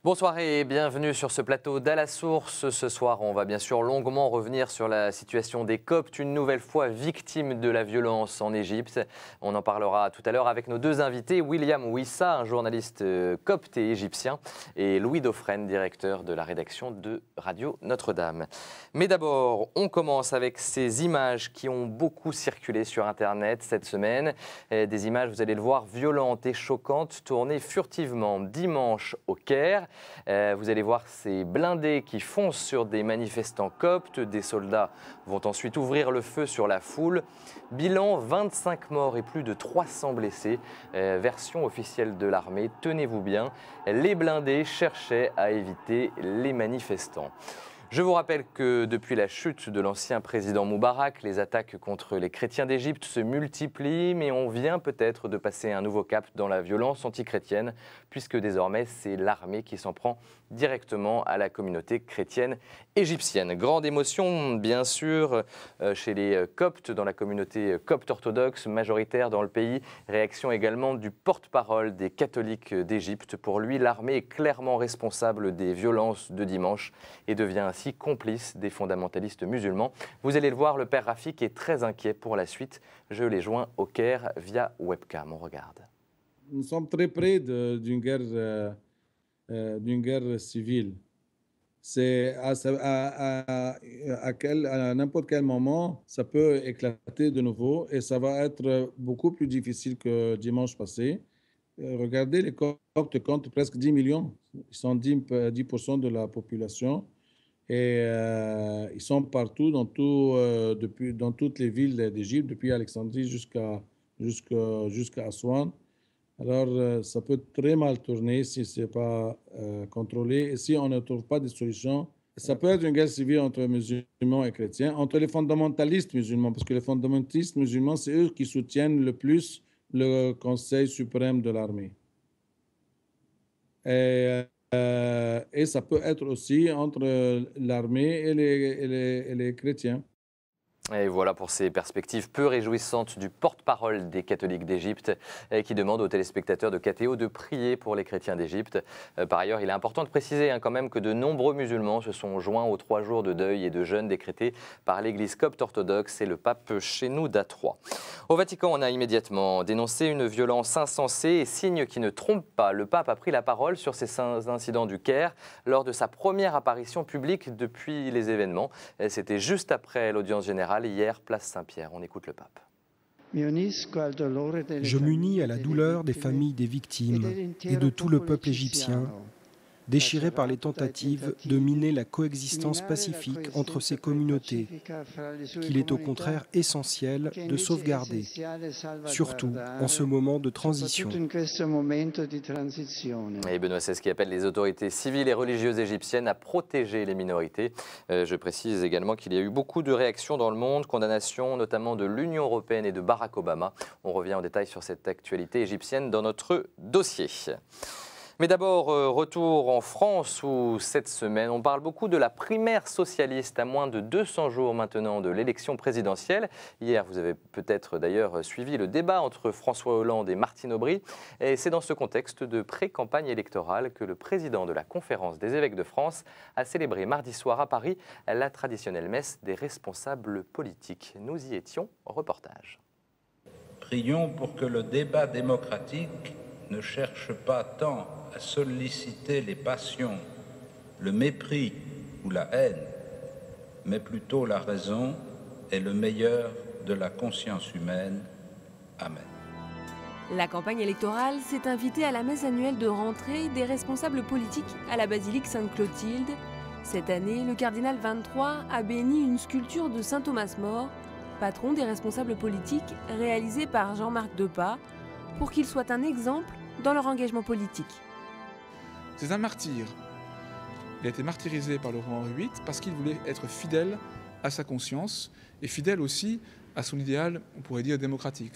Bonsoir et bienvenue sur ce plateau d'À la Source. Ce soir, on va bien sûr longuement revenir sur la situation des Coptes, une nouvelle fois victimes de la violence en Égypte. On en parlera tout à l'heure avec nos deux invités, William Ouissa, un journaliste copte et égyptien, et Louis Dauphren, directeur de la rédaction de Radio Notre-Dame. Mais d'abord, on commence avec ces images qui ont beaucoup circulé sur Internet cette semaine. Des images, vous allez le voir, violentes et choquantes, tournées furtivement dimanche au Caire. Vous allez voir ces blindés qui foncent sur des manifestants coptes. Des soldats vont ensuite ouvrir le feu sur la foule. Bilan, 25 morts et plus de 300 blessés. Version officielle de l'armée, tenez-vous bien, les blindés cherchaient à éviter les manifestants. Je vous rappelle que depuis la chute de l'ancien président Moubarak, les attaques contre les chrétiens d'Égypte se multiplient, mais on vient peut-être de passer un nouveau cap dans la violence antichrétienne, puisque désormais c'est l'armée qui s'en prend directement à la communauté chrétienne égyptienne. Grande émotion, bien sûr, chez les Coptes, dans la communauté copte orthodoxe majoritaire dans le pays. Réaction également du porte-parole des catholiques d'Égypte. Pour lui, l'armée est clairement responsable des violences de dimanche et devient ainsi complice des fondamentalistes musulmans. Vous allez le voir, le père Rafik est très inquiet pour la suite. Je l'ai joint au Caire via webcam. On regarde. Nous sommes très près d'une guerre civile. C'est à n'importe quel moment, ça peut éclater de nouveau et ça va être beaucoup plus difficile que dimanche passé. Regardez, les Coptes comptent presque 10 millions. Ils sont 10% de la population et ils sont partout dans toutes les villes d'Égypte, depuis Alexandrie jusqu'à Aswan. Alors, ça peut très mal tourner si ce n'est pas contrôlé. Et si on ne trouve pas de solution, ça peut être une guerre civile entre musulmans et chrétiens, entre les fondamentalistes musulmans, parce que les fondamentalistes musulmans, c'est eux qui soutiennent le plus le Conseil suprême de l'armée. Et ça peut être aussi entre l'armée et les chrétiens. Et voilà pour ces perspectives peu réjouissantes du porte-parole des catholiques d'Égypte qui demande aux téléspectateurs de KTO de prier pour les chrétiens d'Égypte. Par ailleurs, il est important de préciser quand même que de nombreux musulmans se sont joints aux 3 jours de deuil et de jeûne décrétés par l'église copte orthodoxe et le pape Chénoud III. Au Vatican, on a immédiatement dénoncé une violence insensée et signe qui ne trompe pas. Le pape a pris la parole sur ces incidents du Caire lors de sa première apparition publique depuis les événements. C'était juste après l'audience générale. Hier, place Saint-Pierre. On écoute le pape. Je m'unis à la douleur des familles des victimes et de tout le peuple égyptien, déchiré par les tentatives de miner la coexistence pacifique entre ces communautés, qu'il est au contraire essentiel de sauvegarder, surtout en ce moment de transition. Et Benoît XVI qui appelle les autorités civiles et religieuses égyptiennes à protéger les minorités. Je précise également qu'il y a eu beaucoup de réactions dans le monde, condamnations notamment de l'Union européenne et de Barack Obama. On revient en détail sur cette actualité égyptienne dans notre dossier. Mais d'abord, retour en France où cette semaine, on parle beaucoup de la primaire socialiste à moins de 200 jours maintenant de l'élection présidentielle. Hier, vous avez peut-être d'ailleurs suivi le débat entre François Hollande et Martine Aubry. Et c'est dans ce contexte de pré-campagne électorale que le président de la Conférence des évêques de France a célébré mardi soir à Paris la traditionnelle messe des responsables politiques. Nous y étions, reportage. Prions pour que le débat démocratique ne cherche pas tant à solliciter les passions, le mépris ou la haine, mais plutôt la raison et le meilleur de la conscience humaine. Amen. La campagne électorale s'est invitée à la messe annuelle de rentrée des responsables politiques à la basilique Sainte-Clotilde. Cette année, le cardinal 23 a béni une sculpture de saint Thomas More, patron des responsables politiques, réalisée par Jean-Marc Depas, pour qu'il soit un exemple dans leur engagement politique. C'est un martyr. Il a été martyrisé par le roi Henri VIII parce qu'il voulait être fidèle à sa conscience et fidèle aussi à son idéal, on pourrait dire, démocratique.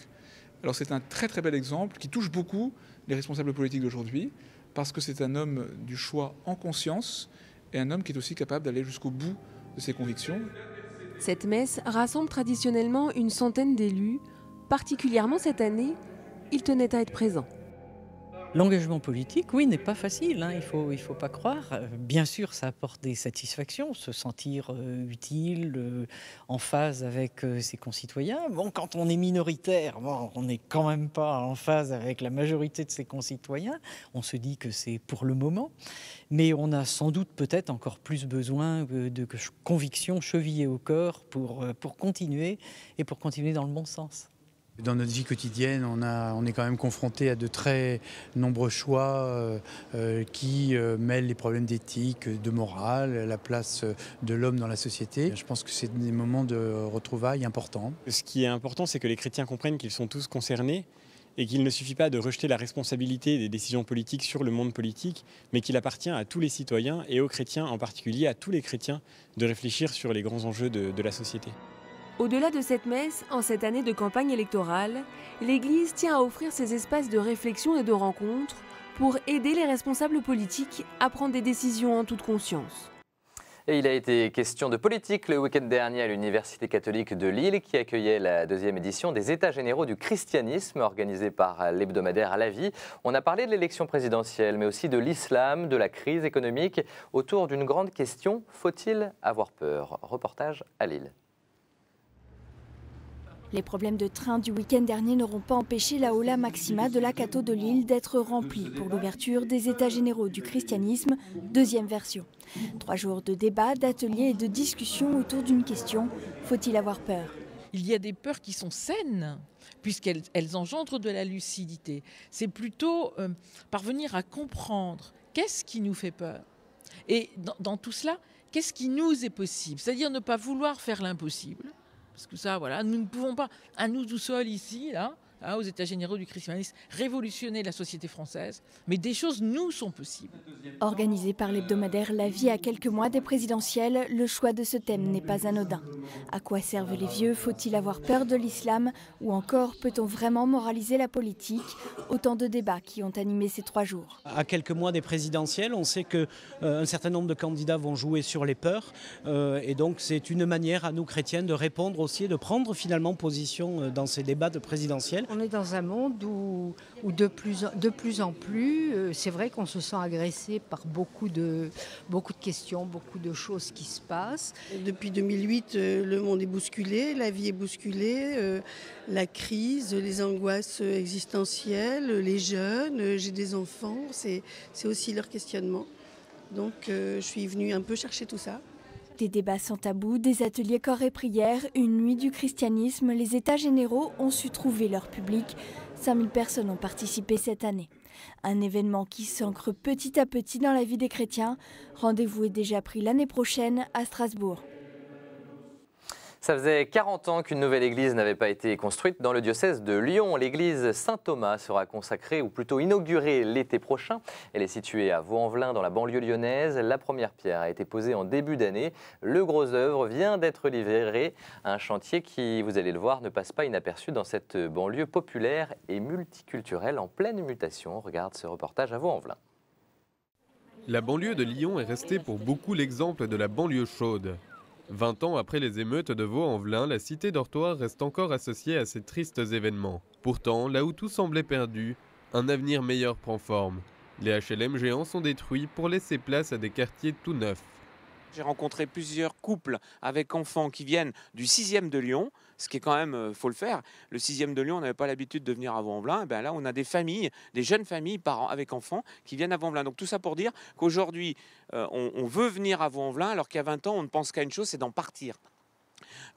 Alors c'est un très très bel exemple qui touche beaucoup les responsables politiques d'aujourd'hui parce que c'est un homme du choix en conscience et un homme qui est aussi capable d'aller jusqu'au bout de ses convictions. Cette messe rassemble traditionnellement une centaine d'élus. Particulièrement cette année, ils tenaient à être présents. L'engagement politique, oui, n'est pas facile, hein, il faut pas croire. Bien sûr, ça apporte des satisfactions, se sentir utile, en phase avec ses concitoyens. Bon, quand on est minoritaire, bon, on n'est quand même pas en phase avec la majorité de ses concitoyens. On se dit que c'est pour le moment. Mais on a sans doute peut-être encore plus besoin de convictions chevillées au corps pour continuer et pour continuer dans le bon sens. Dans notre vie quotidienne, on est quand même confronté à de très nombreux choix qui mêlent les problèmes d'éthique, de morale, la place de l'homme dans la société. Je pense que c'est des moments de retrouvailles importants. Ce qui est important, c'est que les chrétiens comprennent qu'ils sont tous concernés et qu'il ne suffit pas de rejeter la responsabilité des décisions politiques sur le monde politique, mais qu'il appartient à tous les citoyens et aux chrétiens en particulier, à tous les chrétiens, de réfléchir sur les grands enjeux de la société. Au-delà de cette messe, en cette année de campagne électorale, l'Église tient à offrir ces espaces de réflexion et de rencontre pour aider les responsables politiques à prendre des décisions en toute conscience. Et il a été question de politique le week-end dernier à l'Université catholique de Lille qui accueillait la 2e édition des États généraux du christianisme organisée par l'hebdomadaire La Vie. On a parlé de l'élection présidentielle mais aussi de l'islam, de la crise économique autour d'une grande question, faut-il avoir peur? Reportage à Lille. Les problèmes de train du week-end dernier n'auront pas empêché la Aula Maxima de la Catho de Lille d'être remplie pour l'ouverture des États généraux du christianisme, 2e version. 3 jours de débats, d'ateliers et de discussions autour d'une question, faut-il avoir peur? Il y a des peurs qui sont saines, puisqu'elles engendrent de la lucidité. C'est plutôt parvenir à comprendre qu'est-ce qui nous fait peur. Et dans tout cela, qu'est-ce qui nous est possible? C'est-à-dire ne pas vouloir faire l'impossible. Parce que ça, voilà, nous ne pouvons pas, à nous tout seuls ici, là, aux États généraux du christianisme, révolutionner la société française, mais des choses nous sont possibles. Organisé par l'hebdomadaire La Vie à quelques mois des présidentielles, le choix de ce thème n'est pas anodin. À quoi servent les vieux? Faut-il avoir peur de l'islam? Ou encore, peut-on vraiment moraliser la politique? Autant de débats qui ont animé ces 3 jours. À quelques mois des présidentielles, on sait qu'un certain nombre de candidats vont jouer sur les peurs. Et donc c'est une manière à nous chrétiens de répondre aussi, de prendre finalement position dans ces débats de présidentielles. On est dans un monde où de plus en plus, c'est vrai qu'on se sent agressé par beaucoup de questions, beaucoup de choses qui se passent. Depuis 2008, le monde est bousculé, la vie est bousculée, la crise, les angoisses existentielles, les jeunes, j'ai des enfants, c'est aussi leur questionnement. Donc je suis venue un peu chercher tout ça. Des débats sans tabou, des ateliers corps et prière, une nuit du christianisme, les États généraux ont su trouver leur public. 5000 personnes ont participé cette année. Un événement qui s'ancre petit à petit dans la vie des chrétiens. Rendez-vous est déjà pris l'année prochaine à Strasbourg. Ça faisait 40 ans qu'une nouvelle église n'avait pas été construite dans le diocèse de Lyon. L'église Saint-Thomas sera consacrée, ou plutôt inaugurée l'été prochain. Elle est située à Vaux-en-Velin dans la banlieue lyonnaise. La première pierre a été posée en début d'année. Le gros œuvre vient d'être livré. Un chantier qui, vous allez le voir, ne passe pas inaperçu dans cette banlieue populaire et multiculturelle en pleine mutation. On regarde ce reportage à Vaux-en-Velin. La banlieue de Lyon est restée pour beaucoup l'exemple de la banlieue chaude. 20 ans après les émeutes de Vaux-en-Velin, la cité dortoir reste encore associée à ces tristes événements. Pourtant, là où tout semblait perdu, un avenir meilleur prend forme. Les HLM géants sont détruits pour laisser place à des quartiers tout neufs. J'ai rencontré plusieurs couples avec enfants qui viennent du 6e de Lyon, ce qui est quand même, faut le faire. Le 6e de Lyon, on n'avait pas l'habitude de venir à Vaux-en-Velin. Ben là, on a des familles, des jeunes familles, parents avec enfants, qui viennent à Vaux-en-Velin. Donc tout ça pour dire qu'aujourd'hui, on veut venir à Vaux-en-Velin, alors qu'il y a 20 ans, on ne pense qu'à une chose, c'est d'en partir.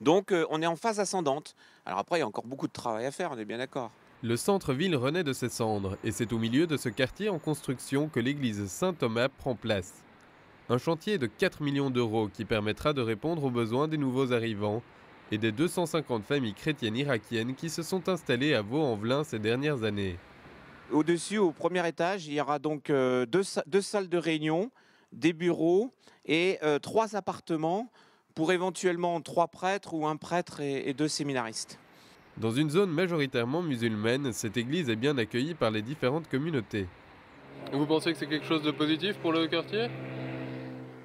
Donc on est en phase ascendante. Alors après, il y a encore beaucoup de travail à faire, on est bien d'accord. Le centre-ville renaît de ses cendres, et c'est au milieu de ce quartier en construction que l'église Saint-Thomas prend place. Un chantier de 4 millions d'euros qui permettra de répondre aux besoins des nouveaux arrivants et des 250 familles chrétiennes irakiennes qui se sont installées à Vaux-en-Velin ces dernières années. Au-dessus, au premier étage, il y aura donc deux salles de réunion, des bureaux et 3 appartements pour éventuellement 3 prêtres ou un prêtre et 2 séminaristes. Dans une zone majoritairement musulmane, cette église est bien accueillie par les différentes communautés. Vous pensez que c'est quelque chose de positif pour le quartier ?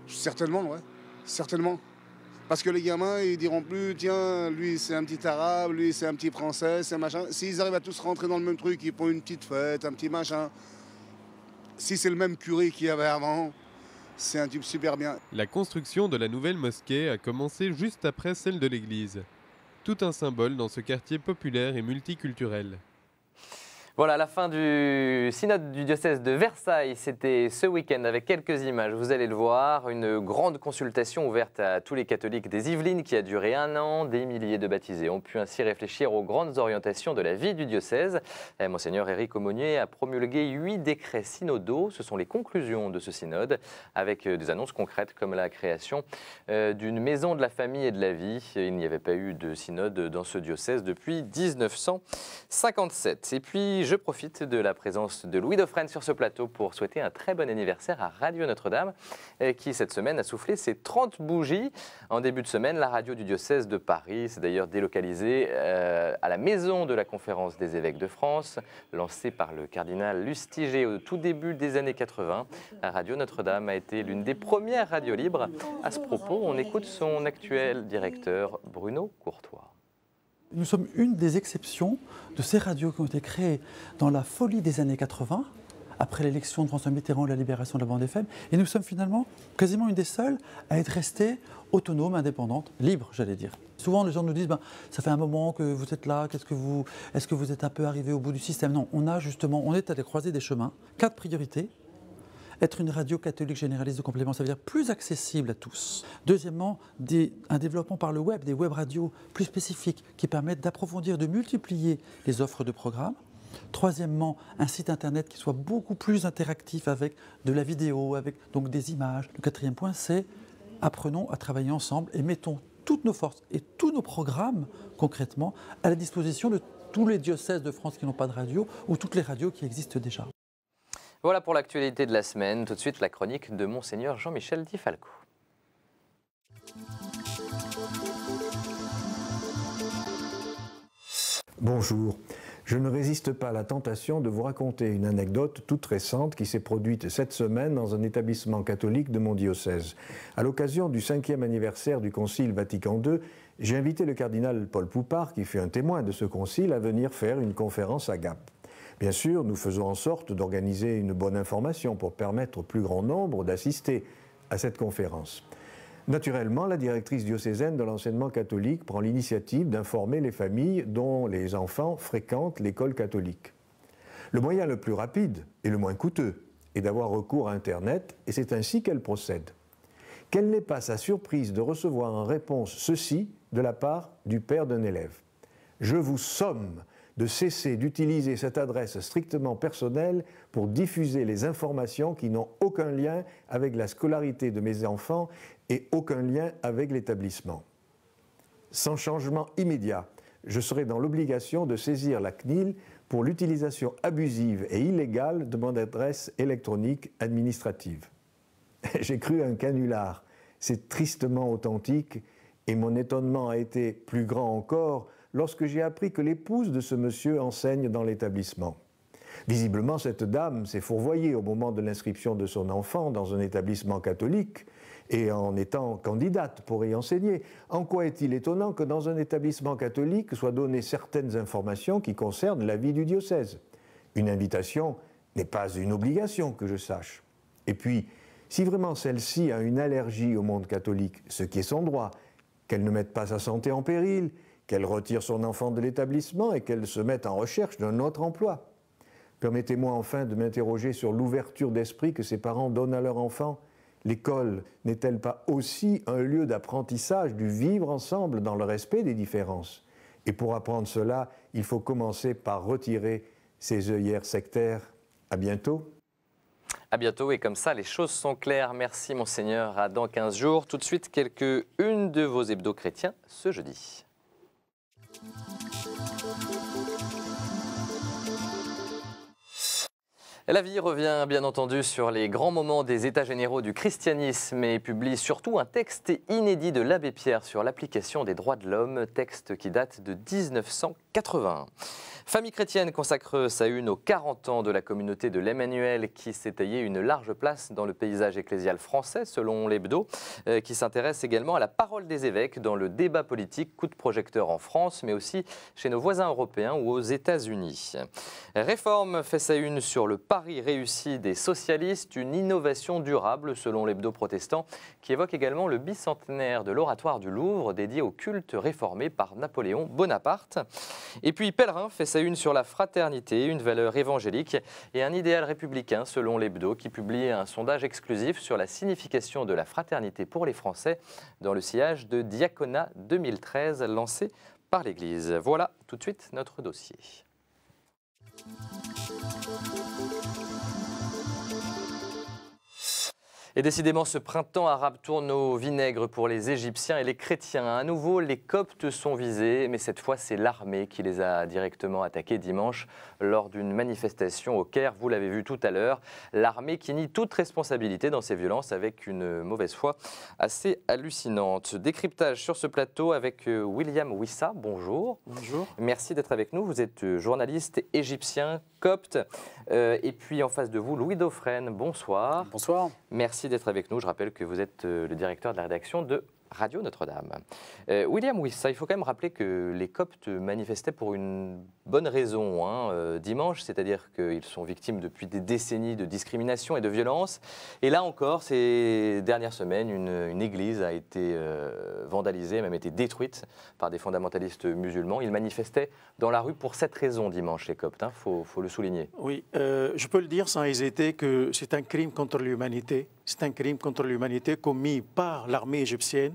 Certainement, ouais. Certainement. Parce que les gamins, ils diront plus, tiens, lui c'est un petit arabe, lui c'est un petit français, c'est machin. S'ils arrivent à tous rentrer dans le même truc, ils font une petite fête, un petit machin, si c'est le même curé qu'il y avait avant, c'est un type super bien. La construction de la nouvelle mosquée a commencé juste après celle de l'église. Tout un symbole dans ce quartier populaire et multiculturel. Voilà, la fin du synode du diocèse de Versailles, c'était ce week-end avec quelques images, vous allez le voir, une grande consultation ouverte à tous les catholiques des Yvelines qui a duré 1 an. Des milliers de baptisés ont pu ainsi réfléchir aux grandes orientations de la vie du diocèse. Monseigneur Éric Aumonier a promulgué 8 décrets synodaux, ce sont les conclusions de ce synode, avec des annonces concrètes comme la création d'une maison de la famille et de la vie. Il n'y avait pas eu de synode dans ce diocèse depuis 1957. Et puis, je profite de la présence de Louis Dauphren sur ce plateau pour souhaiter un très bon anniversaire à Radio Notre-Dame, qui cette semaine a soufflé ses 30 bougies. En début de semaine, la radio du diocèse de Paris s'est d'ailleurs délocalisée à la maison de la Conférence des évêques de France, lancée par le cardinal Lustiger au tout début des années 80. La Radio Notre-Dame a été l'une des premières radios libres. À ce propos, on écoute son actuel directeur, Bruno Courtois. Nous sommes une des exceptions de ces radios qui ont été créées dans la folie des années 80, après l'élection de François Mitterrand et la libération de la bande FM. Et nous sommes finalement quasiment une des seules à être restées autonomes, indépendantes, libres, j'allais dire. Souvent, les gens nous disent ça fait un moment que vous êtes là, est-ce que vous êtes un peu arrivé au bout du système? Non, on est à la croisée des chemins. 4 priorités. Être une radio catholique généraliste de complément, ça veut dire plus accessible à tous. Deuxièmement, un développement par le web, des web radios plus spécifiques qui permettent d'approfondir, de multiplier les offres de programmes. Troisièmement, un site internet qui soit beaucoup plus interactif avec de la vidéo, avec donc des images. Le 4e point, c'est apprenons à travailler ensemble et mettons toutes nos forces et tous nos programmes concrètement à la disposition de tous les diocèses de France qui n'ont pas de radio ou toutes les radios qui existent déjà. Voilà pour l'actualité de la semaine. Tout de suite, la chronique de Monseigneur Jean-Michel Di Falco. Bonjour. Je ne résiste pas à la tentation de vous raconter une anecdote toute récente qui s'est produite cette semaine dans un établissement catholique de mon diocèse. À l'occasion du 5e anniversaire du Concile Vatican II, j'ai invité le cardinal Paul Poupart, qui fut un témoin de ce concile, à venir faire une conférence à Gap. Bien sûr, nous faisons en sorte d'organiser une bonne information pour permettre au plus grand nombre d'assister à cette conférence. Naturellement, la directrice diocésaine de l'enseignement catholique prend l'initiative d'informer les familles dont les enfants fréquentent l'école catholique. Le moyen le plus rapide et le moins coûteux est d'avoir recours à Internet, et c'est ainsi qu'elle procède. Quelle n'est pas sa surprise de recevoir en réponse ceci de la part du père d'un élève. « Je vous somme de cesser d'utiliser cette adresse strictement personnelle pour diffuser les informations qui n'ont aucun lien avec la scolarité de mes enfants et aucun lien avec l'établissement. Sans changement immédiat, je serai dans l'obligation de saisir la CNIL pour l'utilisation abusive et illégale de mon adresse électronique administrative. » J'ai cru un canular, c'est tristement authentique, et mon étonnement a été plus grand encore lorsque j'ai appris que l'épouse de ce monsieur enseigne dans l'établissement. Visiblement, cette dame s'est fourvoyée au moment de l'inscription de son enfant dans un établissement catholique et en étant candidate pour y enseigner. En quoi est-il étonnant que dans un établissement catholique soient données certaines informations qui concernent la vie du diocèse? Une invitation n'est pas une obligation que je sache. Et puis, si vraiment celle-ci a une allergie au monde catholique, ce qui est son droit, qu'elle ne mette pas sa santé en péril, qu'elle retire son enfant de l'établissement et qu'elle se mette en recherche d'un autre emploi. Permettez-moi enfin de m'interroger sur l'ouverture d'esprit que ces parents donnent à leur enfant. L'école n'est-elle pas aussi un lieu d'apprentissage du vivre ensemble dans le respect des différences? Et pour apprendre cela, il faut commencer par retirer ces œillères sectaires. À bientôt. À bientôt, et comme ça, les choses sont claires. Merci, Monseigneur. À dans 15 jours. Tout de suite, une de vos hebdos chrétiens ce jeudi. La Vie revient bien entendu sur les grands moments des États généraux du christianisme et publie surtout un texte inédit de l'abbé Pierre sur l'application des droits de l'homme, texte qui date de 1940. 1981. Famille chrétienne consacre sa une aux 40 ans de la communauté de l'Emmanuel qui s'est taillé une large place dans le paysage ecclésial français, selon l'Hebdo, qui s'intéresse également à la parole des évêques dans le débat politique, coup de projecteur en France, mais aussi chez nos voisins européens ou aux États-Unis. Réforme fait sa une sur le pari réussi des socialistes, une innovation durable, selon l'Hebdo protestant, qui évoque également le bicentenaire de l'oratoire du Louvre, dédié au culte réformé par Napoléon Bonaparte. Et puis Pèlerin fait sa une sur la fraternité, une valeur évangélique et un idéal républicain, selon l'Hebdo, qui publie un sondage exclusif sur la signification de la fraternité pour les Français dans le sillage de Diaconat 2013 lancé par l'Église. Voilà tout de suite notre dossier. Et décidément, ce printemps arabe tourne au vinaigre pour les Égyptiens et les chrétiens. À nouveau, les Coptes sont visés, mais cette fois, c'est l'armée qui les a directement attaqués dimanche lors d'une manifestation au Caire. Vous l'avez vu tout à l'heure, l'armée qui nie toute responsabilité dans ces violences avec une mauvaise foi assez hallucinante. Décryptage sur ce plateau avec William Wissa. Bonjour. Bonjour. Merci d'être avec nous. Vous êtes journaliste égyptien, copte. Et puis en face de vous, Louis Dauphren. Bonsoir. Bonsoir. Merci d'être avec nous. Je rappelle que vous êtes le directeur de la rédaction de Radio Notre-Dame. William Wissa, il faut quand même rappeler que les Coptes manifestaient pour une bonne raison dimanche, c'est-à-dire qu'ils sont victimes depuis des décennies de discrimination et de violence. Et là encore, ces dernières semaines, une église a été vandalisée, a même été détruite par des fondamentalistes musulmans. Ils manifestaient dans la rue pour cette raison dimanche, les Coptes, faut le souligner. Oui, je peux le dire sans hésiter que c'est un crime contre l'humanité. C'est un crime contre l'humanité commis par l'armée égyptienne.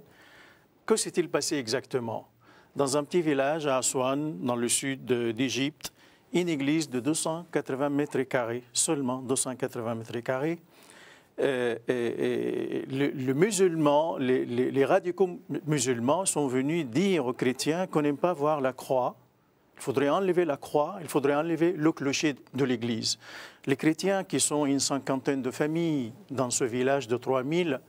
Que s'est-il passé exactement? Dans un petit village à Aswan, dans le sud d'Égypte, une église de 280 mètres carrés, seulement 280 mètres carrés. Les musulmans, les radicaux musulmans sont venus dire aux chrétiens qu'on n'aime pas voir la croix. Il faudrait enlever la croix, il faudrait enlever le clocher de l'église. Les chrétiens, qui sont une cinquantaine de familles dans ce village de 3000,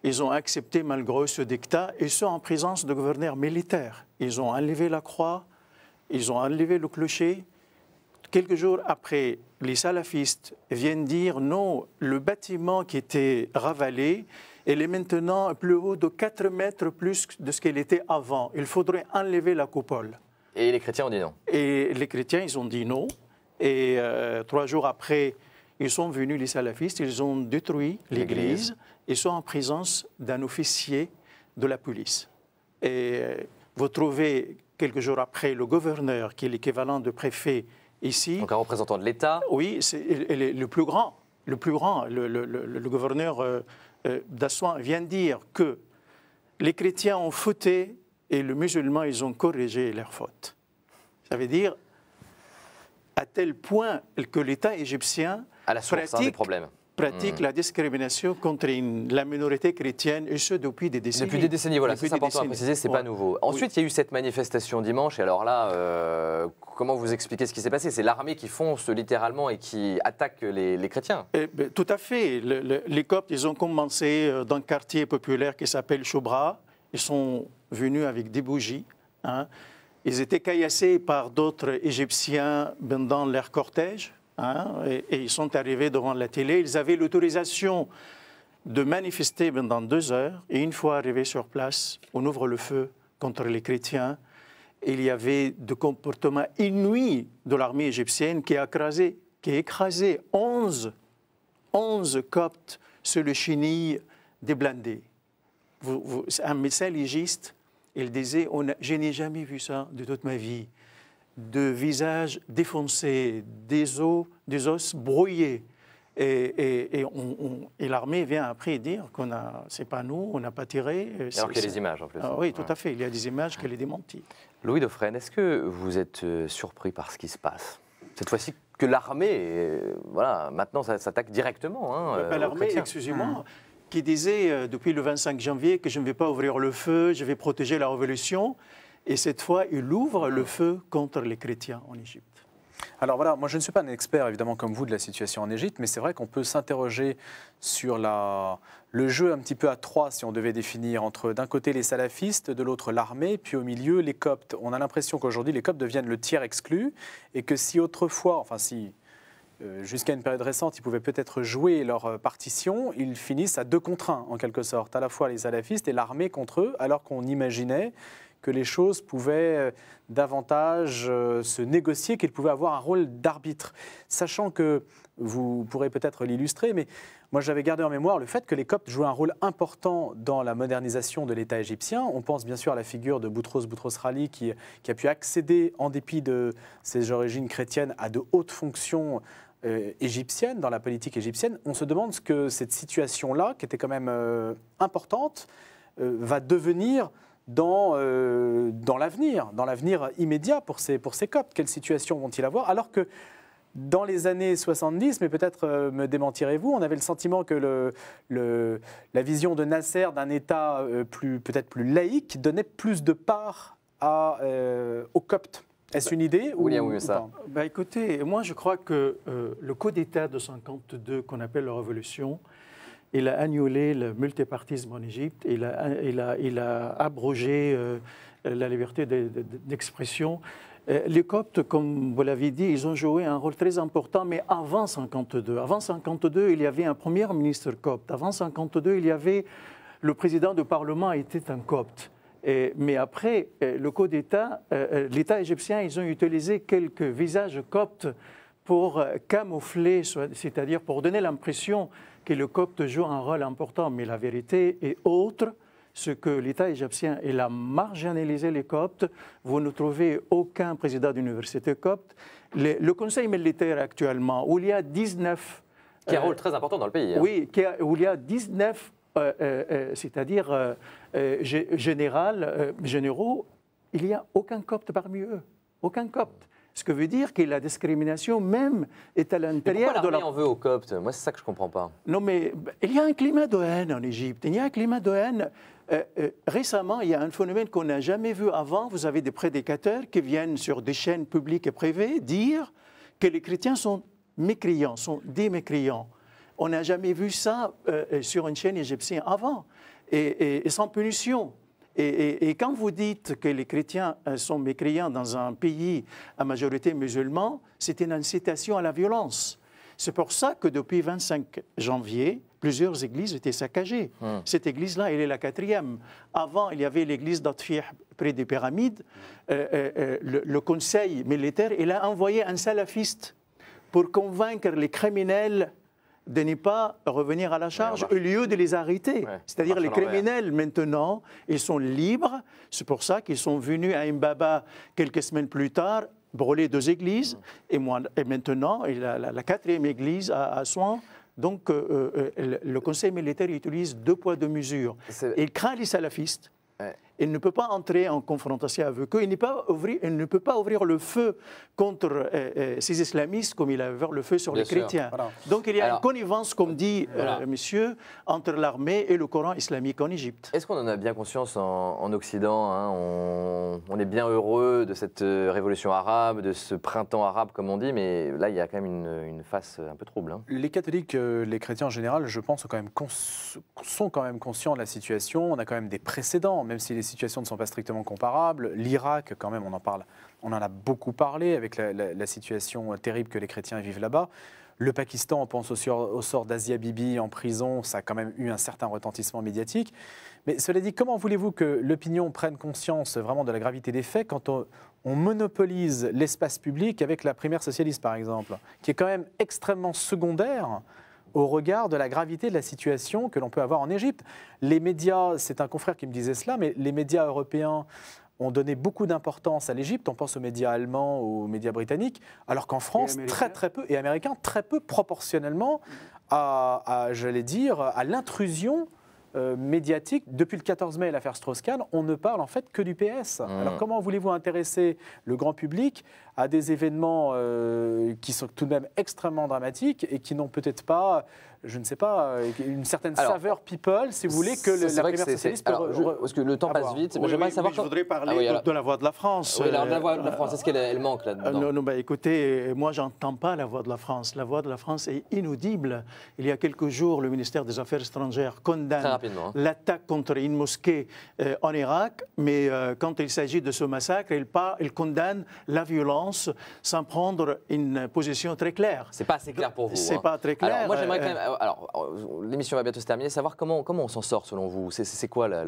ils ont accepté malgré ce dictat et sont en présence de gouverneurs militaires. Ils ont enlevé la croix, ils ont enlevé le clocher. Quelques jours après, les salafistes viennent dire non, le bâtiment qui était ravalé, il est maintenant plus haut de 4 mètres plus de ce qu'il était avant. Il faudrait enlever la coupole. Et les chrétiens ont dit non. Et les chrétiens, ils ont dit non. Et 3 jours après, ils sont venus, les salafistes, ils ont détruit l'église. Ils sont en présence d'un officier de la police. Et vous trouvez, quelques jours après, le gouverneur, qui est l'équivalent de préfet ici. Donc un représentant de l'État. Oui, c'est le plus grand. Le plus grand, le gouverneur d'Aswan vient dire que les chrétiens ont fauté et les musulmans, ils ont corrigé leurs fautes. Ça veut dire à tel point que l'État égyptien à la source, pratique la discrimination contre la minorité chrétienne, et ce depuis des décennies. Depuis des décennies, voilà, c'est important à préciser, c'est pas nouveau. Ensuite, il y a eu cette manifestation dimanche, et alors là, comment vous expliquez ce qui s'est passé? C'est l'armée qui fonce littéralement et qui attaque les chrétiens. Tout à fait. Les Coptes, ils ont commencé dans un quartier populaire qui s'appelle Choubra. Ils sont venus avec des bougies. Ils étaient caillassés par d'autres Égyptiens dans leur cortège. Et ils sont arrivés devant la télé. Ils avaient l'autorisation de manifester pendant 2 heures. Et une fois arrivés sur place, on ouvre le feu contre les chrétiens. Il y avait des comportements inouïs de l'armée égyptienne qui a écrasé 11 Coptes sur le chenil des blindés. Un médecin légiste, il disait « Je n'ai jamais vu ça de toute ma vie ». De visages défoncés, des os brouillés. Et l'armée vient après dire qu'on c'est pas nous, on n'a pas tiré. Alors qu'il y a des images en plus. Oui, tout à fait, il y a des images qu'elle est démentie. Louis Dauphren, est-ce que vous êtes surpris par ce qui se passe? Cette fois-ci que l'armée, voilà, maintenant ça s'attaque directement. L'armée, excusez-moi, qui disait depuis le 25 janvier que je ne vais pas ouvrir le feu, je vais protéger la révolution. Et cette fois, il ouvre le feu contre les chrétiens en Égypte. Alors voilà, moi je ne suis pas un expert évidemment comme vous de la situation en Égypte, mais c'est vrai qu'on peut s'interroger sur le jeu un petit peu à trois, si on devait définir, entre d'un côté les salafistes, de l'autre l'armée, puis au milieu les Coptes. On a l'impression qu'aujourd'hui les Coptes deviennent le tiers exclu, et que si autrefois, enfin si jusqu'à une période récente, ils pouvaient peut-être jouer leur partition, ils finissent à 2 contre 1 en quelque sorte, à la fois les salafistes et l'armée contre eux, alors qu'on imaginait que les choses pouvaient davantage se négocier, qu'ils pouvaient avoir un rôle d'arbitre. Sachant que, vous pourrez peut-être l'illustrer, mais moi j'avais gardé en mémoire le fait que les Coptes jouaient un rôle important dans la modernisation de l'État égyptien. On pense bien sûr à la figure de Boutros Boutros-Ghali qui a pu accéder, en dépit de ses origines chrétiennes, à de hautes fonctions égyptiennes, dans la politique égyptienne. On se demande ce que cette situation-là, qui était quand même importante, va devenir dans l'avenir immédiat pour ces Coptes. Quelle situation vont-ils avoir? Alors que dans les années 70, mais peut-être me démentirez-vous, on avait le sentiment que la vision de Nasser d'un État peut-être plus laïque donnait plus de part aux Coptes. Est-ce une idée ou ça écoutez, moi je crois que le coup d'État de 1952, qu'on appelle la Révolution, il a annulé le multipartisme en Égypte, il a abrogé la liberté d'expression. Les Coptes, comme vous l'avez dit, ils ont joué un rôle très important, mais avant 1952. Avant 1952, il y avait un premier ministre copte. Avant 1952, il y avait le président du Parlement était un Copte. Mais après le coup d'État, l'État égyptien, ils ont utilisé quelques visages coptes pour camoufler, c'est-à-dire pour donner l'impression que le Copte joue un rôle important. Mais la vérité est autre. Ce que l'État égyptien, il a marginalisé les Coptes. Vous ne trouvez aucun président d'université copte. Le conseil militaire actuellement, où il y a 19... Qui a un rôle très important dans le pays. Hein. Oui, où il y a 19, c'est-à-dire généraux, il n'y a aucun Copte parmi eux. Aucun Copte. Ce que veut dire que la discrimination même est à l'intérieur de l'armée en veut aux Coptes? Moi, c'est ça que je ne comprends pas. Non, mais il y a un climat de haine en Égypte. Il y a un climat de haine. Récemment, il y a un phénomène qu'on n'a jamais vu avant. Vous avez des prédicateurs qui viennent sur des chaînes publiques et privées dire que les chrétiens sont mécréants, sont des mécréants. On n'a jamais vu ça sur une chaîne égyptienne avant, et sans punition. Et quand vous dites que les chrétiens sont mécréants dans un pays à majorité musulmane, c'est une incitation à la violence. C'est pour ça que depuis 25 janvier, plusieurs églises étaient saccagées. Cette église-là, elle est la 4e. Avant, il y avait l'église d'Atfih près des pyramides. Le conseil militaire, il a envoyé un salafiste pour convaincre les criminels de ne pas revenir à la charge au lieu de les arrêter. C'est-à-dire les criminels, maintenant, ils sont libres. C'est pour ça qu'ils sont venus à Mbaba quelques semaines plus tard, brûler 2 églises. Et maintenant, la 4e église à Assouan. Donc, le conseil militaire utilise 2 poids, 2 mesures. Il craint les salafistes. Il ne peut pas entrer en confrontation avec eux. Il ne peut pas ouvrir le feu contre ces islamistes comme il a ouvert le feu sur les chrétiens. Voilà. Donc il y a une connivence, comme dit monsieur, entre l'armée et le Coran islamique en Égypte. Est-ce qu'on en a bien conscience en Occident, hein? On est bien heureux de cette révolution arabe, de ce printemps arabe, comme on dit, mais là, il y a quand même une face un peu trouble. Hein. Les catholiques, les chrétiens en général, je pense, sont quand même conscients de la situation. On a quand même des précédents, même si les situations ne sont pas strictement comparables. L'Irak, quand même, on en a beaucoup parlé avec la situation terrible que les chrétiens vivent là-bas. Le Pakistan, on pense au sort d'Asia Bibi en prison, ça a quand même eu un certain retentissement médiatique. Mais cela dit, comment voulez-vous que l'opinion prenne conscience vraiment de la gravité des faits quand on monopolise l'espace public avec la primaire socialiste, par exemple, qui est quand même extrêmement secondaire au regard de la gravité de la situation que l'on peut avoir en Égypte. Les médias, c'est un confrère qui me disait cela, mais les médias européens ont donné beaucoup d'importance à l'Égypte. On pense aux médias allemands, aux médias britanniques, alors qu'en France, très peu, et américains, très peu proportionnellement j'allais dire, à l'intrusion médiatique. Depuis le 14 mai, l'affaire Strauss-Kahn, on ne parle en fait que du PS. Alors comment voulez-vous intéresser le grand public à des événements qui sont tout de même extrêmement dramatiques et qui n'ont peut-être pas je ne sais pas, une certaine saveur people, si vous voulez, que la primaire socialiste peut parce que le temps passe vite, oui, j'aimerais savoir... je voudrais parler de la voix de la France. Oui, alors la voix de la France, est-ce qu'elle manque là-dedans? Non, écoutez, moi, j'entends pas la voix de la France. La voix de la France est inaudible. Il y a quelques jours, le ministère des Affaires étrangères condamne l'attaque contre une mosquée en Irak, mais quand il s'agit de ce massacre, il condamne la violence sans prendre une position très claire. C'est pas assez clair pour vous. C'est pas très clair. Alors, moi, j'aimerais quand même... Alors, l'émission va bientôt se terminer. Savoir comment on s'en sort, selon vous. C'est quoi la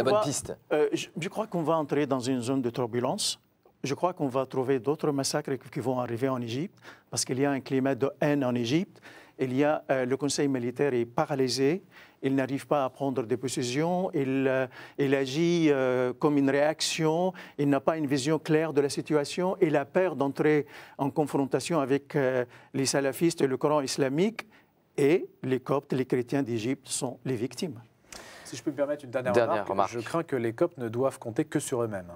bonne piste? Je crois qu'on va entrer dans une zone de turbulence. Je crois qu'on va trouver d'autres massacres qui vont arriver en Égypte, parce qu'il y a un climat de haine en Égypte. Le conseil militaire est paralysé. Il n'arrive pas à prendre des décisions. Il agit comme une réaction. Il n'a pas une vision claire de la situation. Il a peur d'entrer en confrontation avec les salafistes et le Coran islamique. Et les Coptes, les chrétiens d'Égypte sont les victimes. Si je peux me permettre une dernière remarque, je crains que les Coptes ne doivent compter que sur eux-mêmes.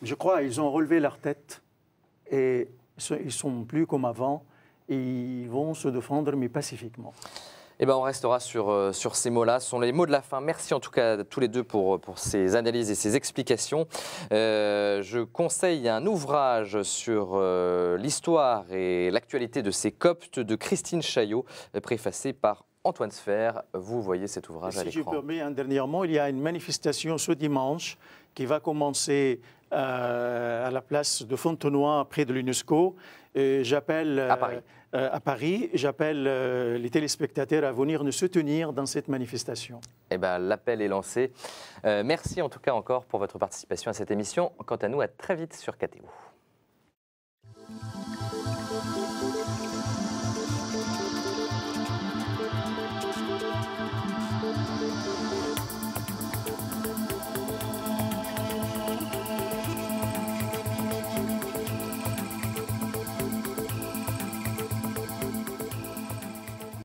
Je crois qu'ils ont relevé leur tête et ils sont plus comme avant. Et ils vont se défendre, mais pacifiquement. Eh ben, on restera sur ces mots-là. Ce sont les mots de la fin. Merci en tout cas à tous les deux pour ces analyses et ces explications. Je conseille un ouvrage sur l'histoire et l'actualité de ces Coptes de Christine Chaillot, préfacé par Antoine Sfer. Vous voyez cet ouvrage à l'écran. Si je permets, dernièrement, il y a une manifestation ce dimanche qui va commencer à la place de Fontenoy, près de l'UNESCO. J'appelle à Paris, j'appelle les téléspectateurs à venir nous soutenir dans cette manifestation. Eh ben, l'appel est lancé. Merci en tout cas encore pour votre participation à cette émission. Quant à nous, à très vite sur KTO.